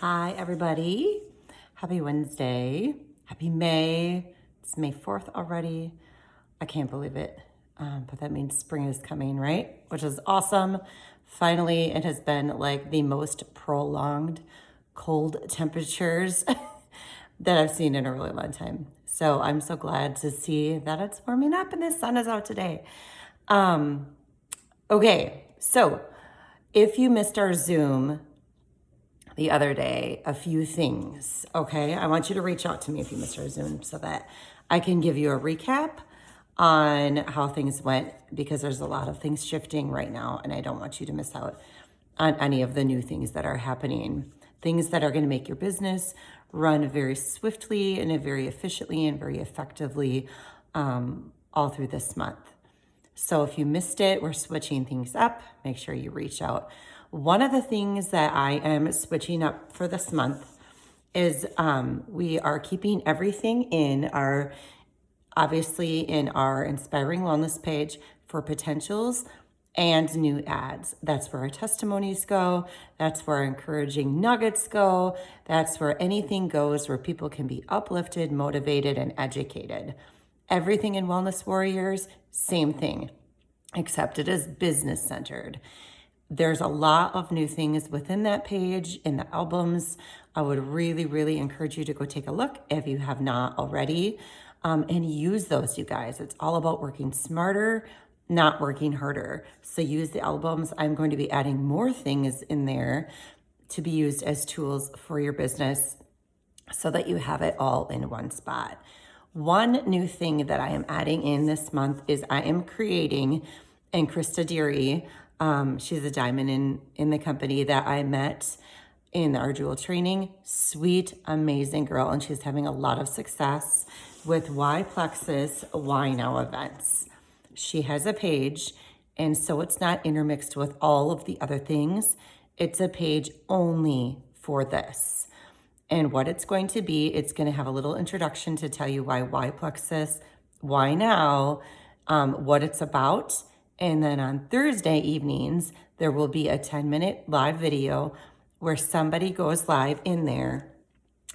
Hi, everybody. Happy Wednesday. Happy May. It's May 4th already. I can't believe it. But that means spring is coming, right? Which is awesome. Finally, it has been like the most prolonged cold temperatures that I've seen in a really long time. So I'm so glad to see that it's warming up and the sun is out today. Okay, so if you missed our Zoom the other day, a few things, okay? I want you to reach out to me if you missed our Zoom so that I can give you a recap on how things went, because there's a lot of things shifting right now and I don't want you to miss out on any of the new things that are happening, things that are going to make your business run very swiftly and very efficiently and very effectively all through this month. So if you missed it, we're switching things up. Make sure you reach out. One of the things that I am switching up for this month is we are keeping everything in our Inspiring Wellness page for potentials and new ads. That's where our testimonies go. That's where our encouraging nuggets go. That's where anything goes where people can be uplifted, motivated, and educated. Everything in Wellness Warriors, same thing, except it is business centered. There's a lot of new things within that page in the albums. I would really, really encourage you to go take a look if you have not already, and use those, you guys. It's all about working smarter, not working harder. So use the albums. I'm going to be adding more things in there to be used as tools for your business so that you have it all in one spot. One new thing that I am adding in this month is I am creating, and Krista Deary, she's a diamond in the company that I met in our Jewel training. Sweet, amazing girl, and she's having a lot of success with Why Plexus, Why Now events. She has a page, and so it's not intermixed with all of the other things. It's a page only for this. And what it's going to be, it's going to have a little introduction to tell you why Plexus, why now, what it's about. And then on Thursday evenings, there will be a 10-minute live video where somebody goes live in there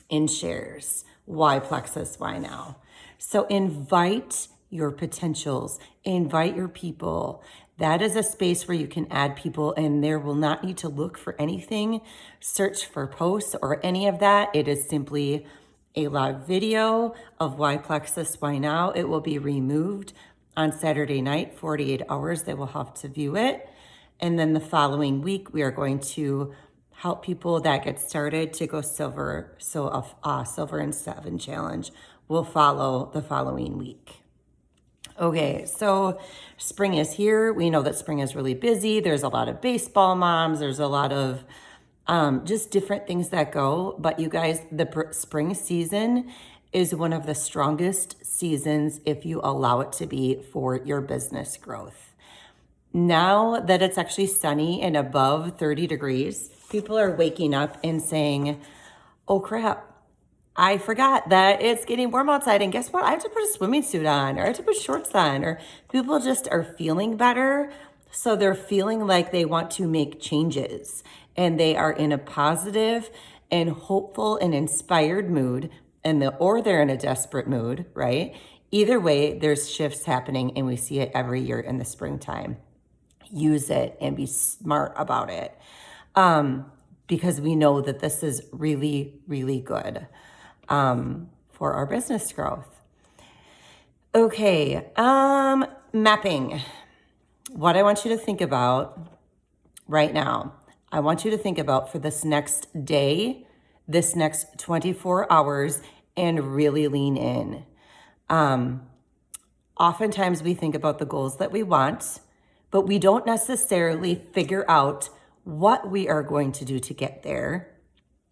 and shares why Plexus, why now. So invite your potentials, invite your people. That is a space where you can add people, and there will not need to look for anything, search for posts or any of that. It is simply a live video of why Plexus, why now. It will be removed on Saturday night, 48 hours. They will have to view it. And then the following week, we are going to help people that get started to go silver. So a Silver and 7 challenge will follow the following week. Okay, so spring is here. We know that spring is really busy. There's a lot of baseball moms. There's a lot of just different things that go. But you guys, the spring season is one of the strongest seasons if you allow it to be for your business growth. Now that it's actually sunny and above 30 degrees, people are waking up and saying, oh crap, I forgot that it's getting warm outside, and guess what? I have to put a swimming suit on, or I have to put shorts on, or people just are feeling better. So they're feeling like they want to make changes, and they are in a positive and hopeful and inspired mood, or they're in a desperate mood, right? Either way, there's shifts happening, and we see it every year in the springtime. Use it and be smart about it, because we know that this is really, really good for our business growth. Okay, mapping. What I want you to think about right now, I want you to think about for this next day, this next 24 hours, and really lean in. Oftentimes we think about the goals that we want, but we don't necessarily figure out what we are going to do to get there.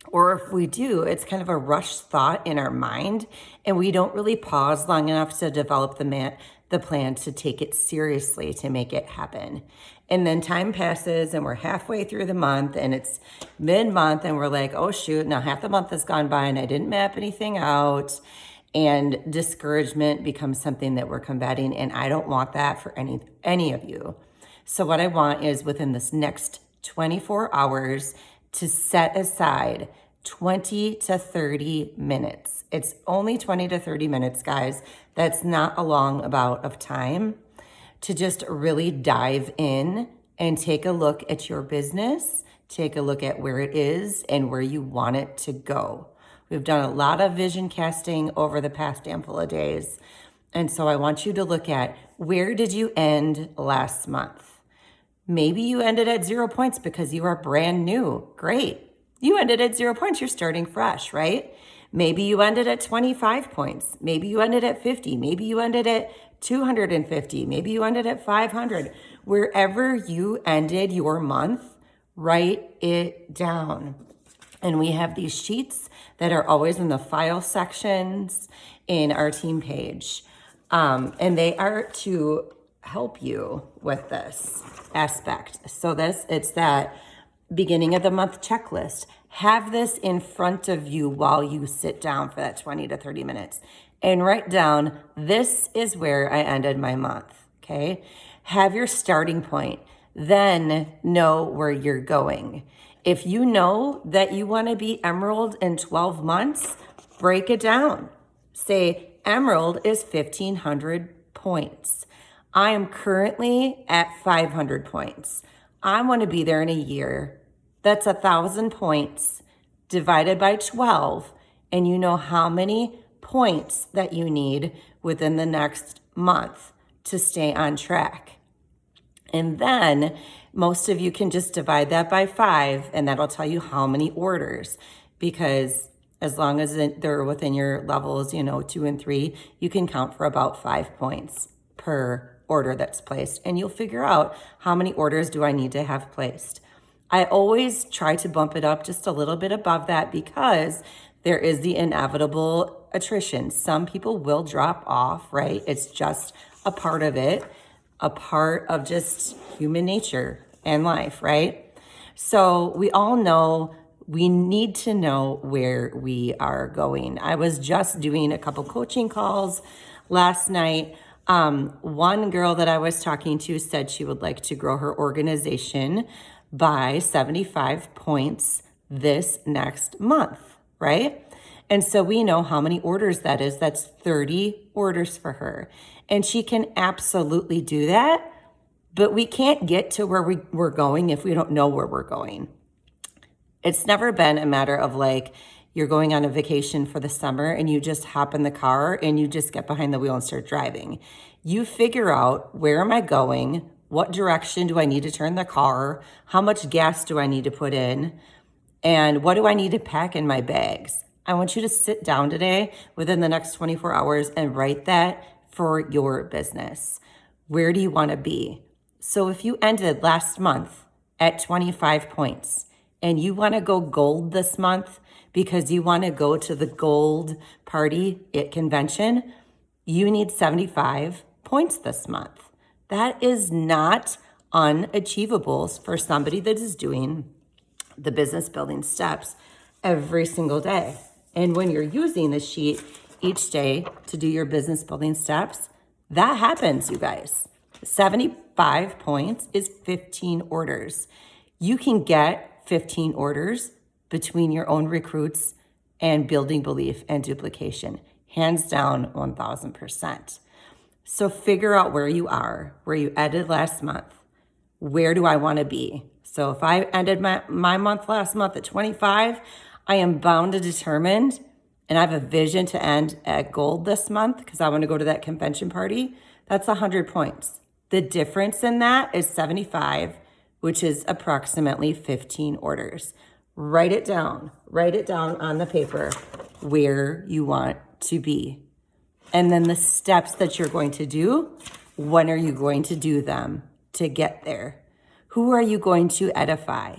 Or if we do, it's kind of a rushed thought in our mind, and we don't really pause long enough to develop the plan to take it seriously, to make it happen. And then time passes, and we're halfway through the month, and it's mid-month, and we're like, oh shoot, now half the month has gone by and I didn't map anything out. And discouragement becomes something that we're combating, and I don't want that for any of you. So what I want is within this next 24 hours to set aside 20 to 30 minutes. It's only 20 to 30 minutes, guys. That's not a long amount of time to just really dive in and take a look at your business, take a look at where it is and where you want it to go. We've done a lot of vision casting over the past handful of days. And so I want you to look at, where did you end last month? Maybe you ended at 0 points because you are brand new. Great. You ended at 0 points. You're starting fresh, right? Maybe you ended at 25 points. Maybe you ended at 50. Maybe you ended at 250. Maybe you ended at 500. Wherever you ended your month, write it down. And we have these sheets that are always in the file sections in our team page. And they are to help you with this aspect. So it's that beginning of the month checklist. Have this in front of you while you sit down for that 20 to 30 minutes and write down, this is where I ended my month, okay? Have your starting point, then know where you're going. If you know that you want to be Emerald in 12 months, break it down. Say, Emerald is 1,500 points. I am currently at 500 points. I want to be there in a year. That's 1,000 points divided by 12. And you know how many points that you need within the next month to stay on track. And then most of you can just divide that by 5, and that'll tell you how many orders, because as long as they're within your levels, 2 and 3, you can count for about 5 points per order that's placed, and you'll figure out how many orders do I need to have placed. I always try to bump it up just a little bit above that because there is the inevitable attrition. Some people will drop off, right? It's just a part of it, a part of just human nature and life, right? So we all know we need to know where we are going. I was just doing a couple coaching calls last night. One girl that I was talking to said she would like to grow her organization by 75 points this next month, right? And so we know how many orders that is. That's 30 orders for her. And she can absolutely do that, but we can't get to where we're going if we don't know where we're going. It's never been a matter of like, you're going on a vacation for the summer and you just hop in the car and you just get behind the wheel and start driving. You figure out, where am I going? What direction do I need to turn the car? How much gas do I need to put in? And what do I need to pack in my bags? I want you to sit down today within the next 24 hours and write that for your business. Where do you want to be? So if you ended last month at 25 points and you want to go gold this month because you want to go to the gold party at convention, you need 75 points this month. That is not unachievable for somebody that is doing the business building steps every single day. And when you're using the sheet each day to do your business building steps, that happens, you guys. 75 points is 15 orders. You can get 15 orders between your own recruits and building belief and duplication. Hands down, 1,000%. So figure out where you are, where you ended last month. Where do I want to be? So if I ended my month last month at 25, I am bound and determined, and I have a vision to end at gold this month because I want to go to that convention party. That's 100 points. The difference in that is 75, which is approximately 15 orders. Write it down on the paper where you want to be. And then the steps that you're going to do, when are you going to do them to get there? Who are you going to edify?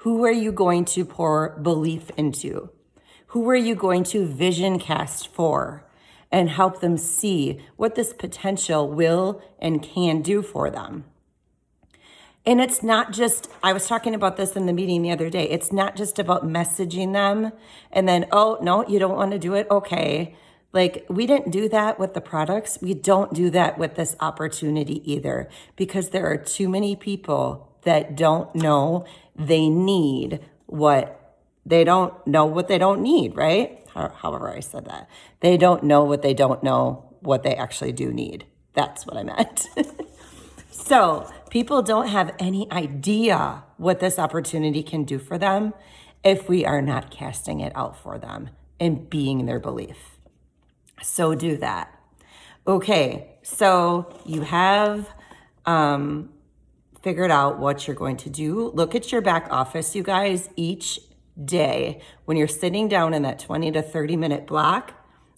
Who are you going to pour belief into? Who are you going to vision cast for and help them see what this potential will and can do for them? And it's not just, I was talking about this in the meeting the other day, it's not just about messaging them and then, oh, no, you don't want to do it? Okay. Like, we didn't do that with the products. We don't do that with this opportunity either, because there are too many people that don't know they need what They don't know what they don't need, right? However I said that. They don't know what they don't know what they actually do need. That's what I meant. So people don't have any idea what this opportunity can do for them if we are not casting it out for them and being their belief. So do that. Okay, so you have figured out what you're going to do. Look at your back office, you guys, each day. When you're sitting down in that 20 to 30 minute block,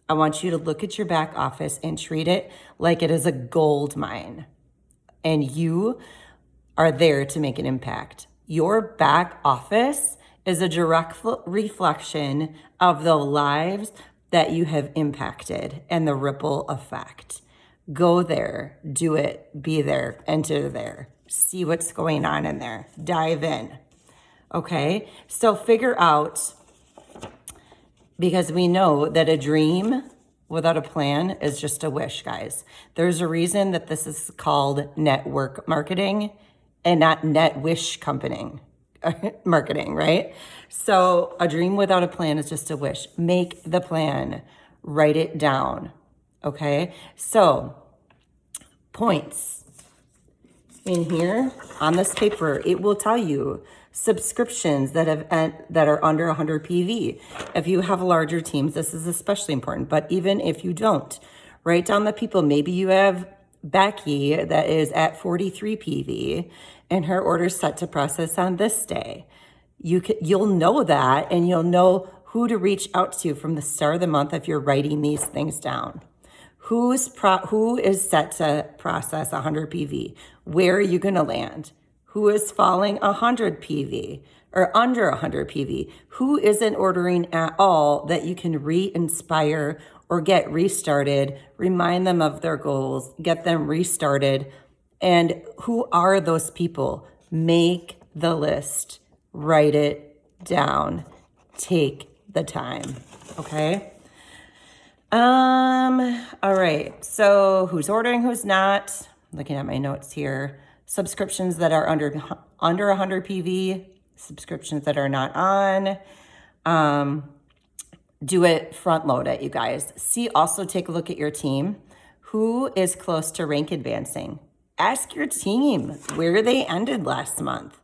I want you to look at your back office and treat it like it is a gold mine. And you are there to make an impact. Your back office is a direct reflection of the lives that you have impacted and the ripple effect. Go there, do it, be there, enter there, see what's going on in there, dive in. Okay, so figure out, because we know that a dream without a plan is just a wish, guys. There's a reason that this is called network marketing and not net wish company marketing, right? So a dream without a plan is just a wish. Make the plan, write it down. Okay, so points in here on this paper, it will tell you subscriptions that are under 100 PV. If you have larger teams, this is especially important. But even if you don't, write down the people. Maybe you have Becky that is at 43 PV and her order's set to process on this day. You'll know that, and you'll know who to reach out to from the start of the month if you're writing these things down. Who is set to process 100 PV? Where are you going to land? Who is falling 100 PV or under 100 PV? Who isn't ordering at all that you can re-inspire or get restarted, remind them of their goals, get them restarted? And who are those people? Make the list, write it down, take the time, okay? All right, so who's ordering, who's not? Looking at my notes here. Subscriptions that are under 100 PV, subscriptions that are not on. Do it, front load it, you guys. Also take a look at your team. Who is close to rank advancing? Ask your team where they ended last month.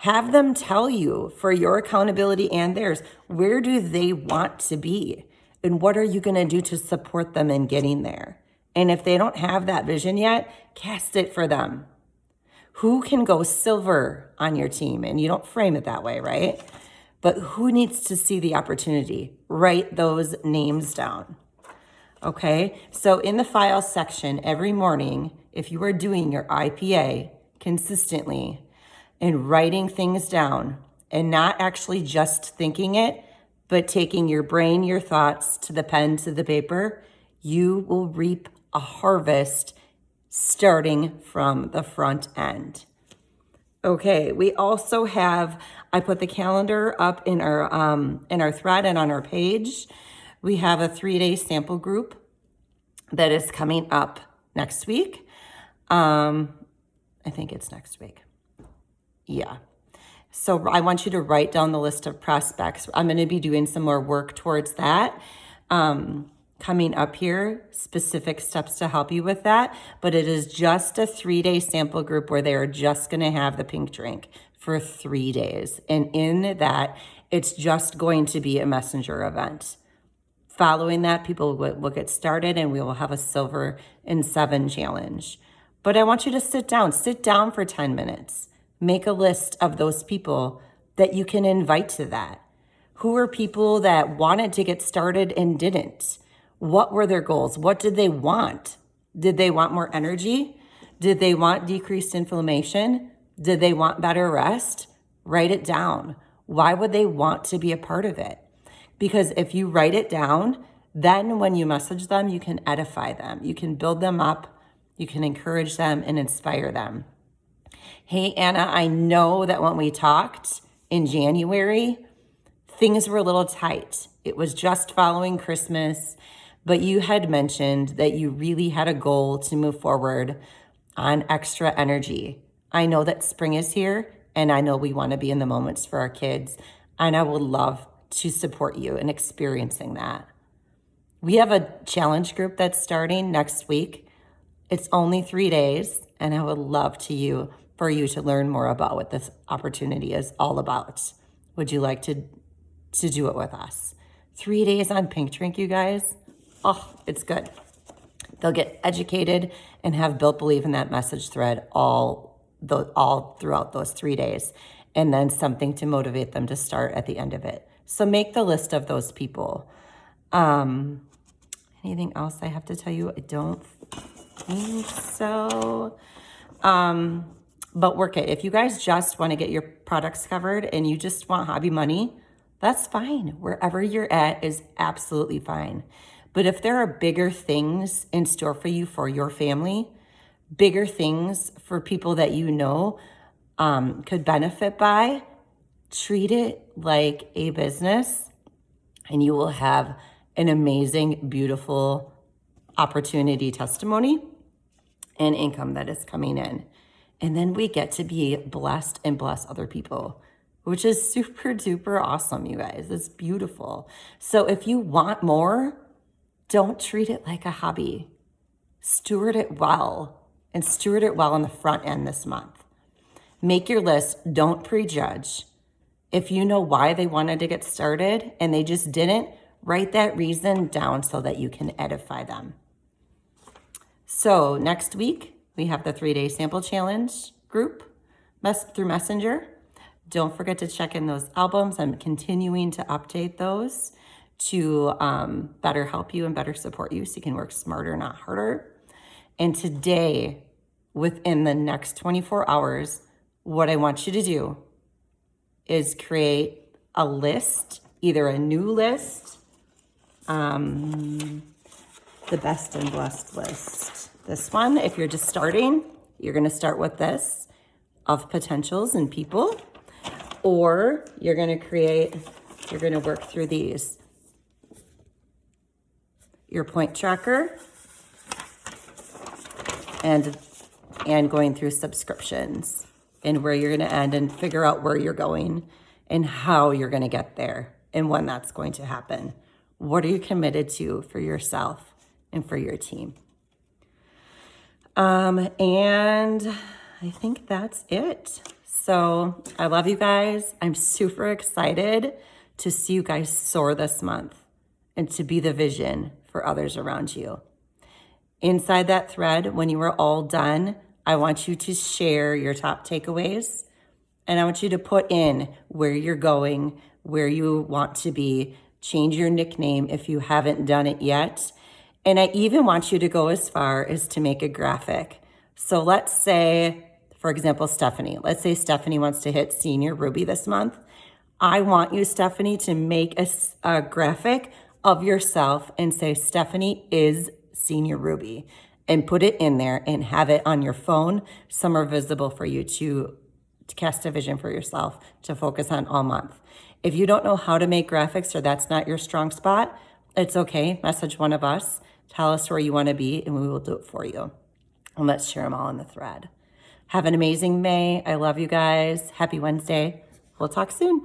Have them tell you, for your accountability and theirs, where do they want to be? And what are you going to do to support them in getting there? And if they don't have that vision yet, cast it for them. Who can go silver on your team? And you don't frame it that way, right? But who needs to see the opportunity? Write those names down. Okay, so in the file section every morning, if you are doing your IPA consistently and writing things down and not actually just thinking it, but taking your brain, your thoughts to the pen, to the paper, you will reap a harvest starting from the front end. Okay, we also have, I put the calendar up in our thread and on our page. We have a 3-day sample group that is coming up next week. I think it's next week. Yeah. So I want you to write down the list of prospects. I'm going to be doing some more work towards that. Coming up here, specific steps to help you with that. But it is just a 3-day sample group where they are just going to have the pink drink for 3 days. And in that, it's just going to be a messenger event. Following that, people will get started and we will have a silver in 7 challenge. But I want you to sit down for 10 minutes. Make a list of those people that you can invite to that. Who are people that wanted to get started and didn't? What were their goals? What did they want? Did they want more energy? Did they want decreased inflammation? Did they want better rest? Write it down. Why would they want to be a part of it? Because if you write it down, then when you message them, you can edify them. You can build them up. You can encourage them and inspire them. Hey, Anna, I know that when we talked in January, things were a little tight. It was just following Christmas, but you had mentioned that you really had a goal to move forward on extra energy. I know that spring is here, and I know we want to be in the moments for our kids. And I would love to support you in experiencing that. We have a challenge group that's starting next week. It's only 3 days, and I would love for you to learn more about what this opportunity is all about. Would you like to do it with us? 3 days on Pink Drink, you guys. Oh, it's good. They'll get educated and have built believe in that message thread all throughout those 3 days, and then something to motivate them to start at the end of it. So make the list of those people. Anything else I have to tell you? I don't think so. But work it. If you guys just want to get your products covered and you just want hobby money, that's fine. Wherever you're at is absolutely fine. But if there are bigger things in store for you, for your family, bigger things for people that you know could benefit by, treat it like a business, and you will have an amazing, beautiful opportunity, testimony, and income that is coming in. And then we get to be blessed and bless other people, which is super duper awesome, you guys. It's beautiful. So if you want more, don't treat it like a hobby. Steward it well, and steward it well on the front end this month. Make your list. Don't prejudge. If you know why they wanted to get started and they just didn't, write that reason down so that you can edify them. So next week, we have the 3-day sample challenge group through Messenger. Don't forget to check in those albums. I'm continuing to update those to better help you and better support you so you can work smarter, not harder. And today, within the next 24 hours, what I want you to do is create a list, either a new list, the best and blessed list. This one, if you're just starting, you're going to start with this of potentials and people, or you're going to work through these. Your point tracker and going through subscriptions and where you're going to end, and figure out where you're going and how you're going to get there and when that's going to happen. What are you committed to for yourself and for your team? And I think that's it. So I love you guys. I'm super excited to see you guys soar this month and to be the vision for others around you. Inside that thread, when you are all done, I want you to share your top takeaways, and I want you to put in where you're going, where you want to be. Change your nickname if you haven't done it yet. And I even want you to go as far as to make a graphic. So let's say, for example, Stephanie. Let's say Stephanie wants to hit Senior Ruby this month. I want you, Stephanie, to make a graphic of yourself and say, Stephanie is Senior Ruby, and put it in there and have it on your phone, somewhere visible for you to cast a vision for yourself to focus on all month. If you don't know how to make graphics, or that's not your strong spot, it's okay. Message one of us. Tell us where you want to be, and we will do it for you. And let's share them all in the thread. Have an amazing May. I love you guys. Happy Wednesday. We'll talk soon.